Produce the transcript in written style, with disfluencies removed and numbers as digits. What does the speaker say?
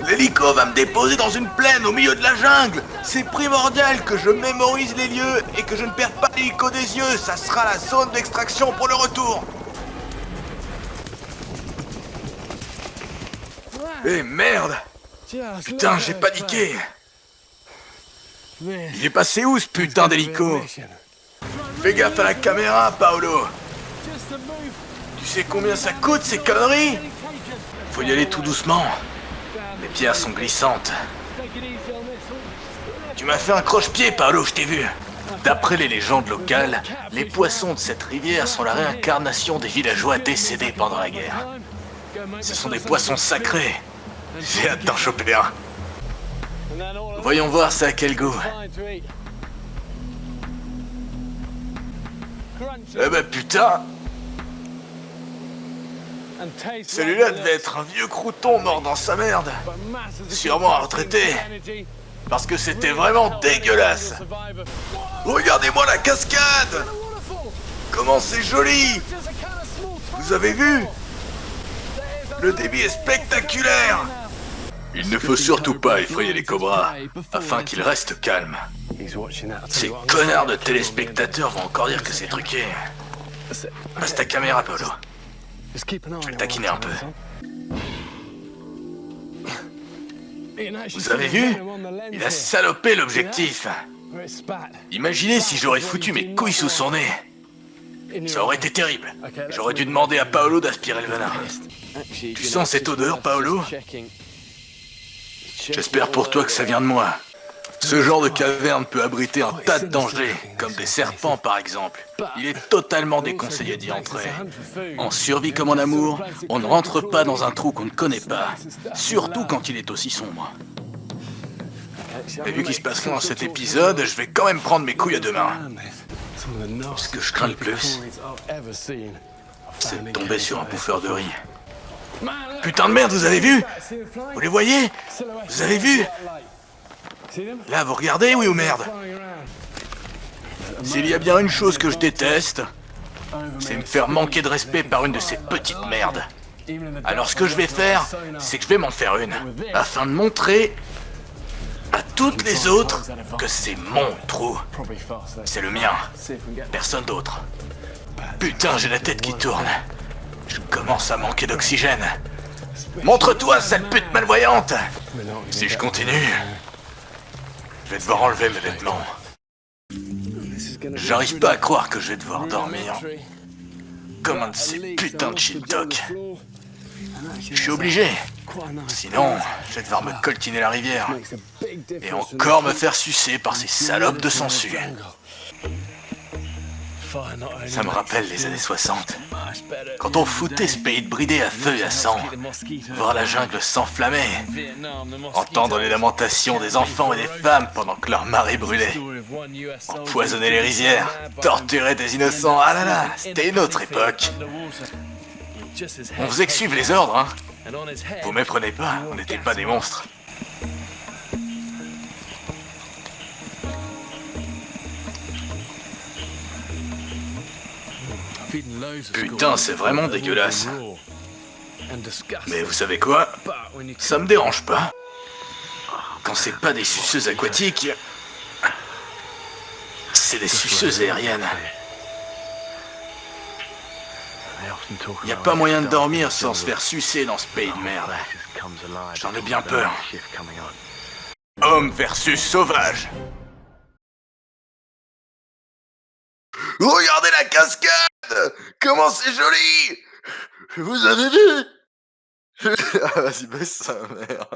L'hélico va me déposer dans une plaine au milieu de la jungle. C'est primordial que je mémorise les lieux et que je ne perde pas l'hélico des yeux. Ça sera la zone d'extraction pour le retour. Eh merde! Putain, j'ai paniqué. Il est passé où ce putain d'hélico? Fais gaffe à la caméra, Paolo. Tu sais combien ça coûte ces conneries? Faut y aller tout doucement. Les pierres sont glissantes. Tu m'as fait un croche-pied, Paolo, je t'ai vu. D'après les légendes locales, les poissons de cette rivière sont la réincarnation des villageois décédés pendant la guerre. Ce sont des poissons sacrés. J'ai hâte d'en choper un. Voyons voir ça a quel goût. Eh ben putain! Celui-là devait être un vieux crouton mort dans sa merde. Sûrement retraité. Parce que c'était vraiment dégueulasse. Regardez-moi la cascade! Comment c'est joli! Vous avez vu? Le débit est spectaculaire! Il ne faut surtout pas effrayer les cobras, afin qu'ils restent calmes. Ces connards de téléspectateurs vont encore dire que c'est truqué. Passe ta caméra, Paolo. Je vais le taquiner un peu. Vous avez vu? Il a salopé l'objectif. Imaginez si j'aurais foutu mes couilles sous son nez. Ça aurait été terrible. J'aurais dû demander à Paolo d'aspirer le venin. Tu sens cette odeur, Paolo? J'espère pour toi que ça vient de moi. Ce genre de caverne peut abriter un tas de dangers, comme des serpents par exemple. Il est totalement déconseillé d'y entrer. En survie comme en amour, on ne rentre pas dans un trou qu'on ne connaît pas, surtout quand il est aussi sombre. Et vu qu'il se passe rien dans cet épisode, je vais quand même prendre mes couilles à deux mains. Ce que je crains le plus, c'est de tomber sur un bouffeur de riz. Putain de merde, vous avez vu? Vous les voyez? Vous avez vu? Là, vous regardez, oui ou merde? S'il y a bien une chose que je déteste, c'est me faire manquer de respect par une de ces petites merdes. Alors ce que je vais faire, c'est que je vais m'en faire une, afin de montrer à toutes les autres que c'est mon trou. C'est le mien, personne d'autre. Putain, j'ai la tête qui tourne. Je commence à manquer d'oxygène. Montre-toi, sale pute malvoyante! Si je continue, je vais devoir enlever mes vêtements. J'arrive pas à croire que je vais devoir dormir comme un de ces putains de shit-docs. Je suis obligé. Sinon, je vais devoir me coltiner la rivière. Et encore me faire sucer par ces salopes de sangsues. Ça me rappelle les années 60. Quand on foutait ce pays de bridés à feu et à sang, voir la jungle s'enflammer, entendre les lamentations des enfants et des femmes pendant que leur mari brûlait, empoisonner les rizières, torturer des innocents, ah là là, c'était une autre époque. On faisait que suivre les ordres, hein. Vous méprenez pas, on n'était pas des monstres. Putain, c'est vraiment dégueulasse. Mais vous savez quoi? Ça me dérange pas. Quand c'est pas des suceuses aquatiques, c'est des suceuses aériennes. Y a pas moyen de dormir sans se faire sucer dans ce pays de merde. J'en ai bien peur. Homme versus sauvage. Regardez la cascade! Comment c'est joli! Vous avez vu? Ah, vas-y, baisse sa mère.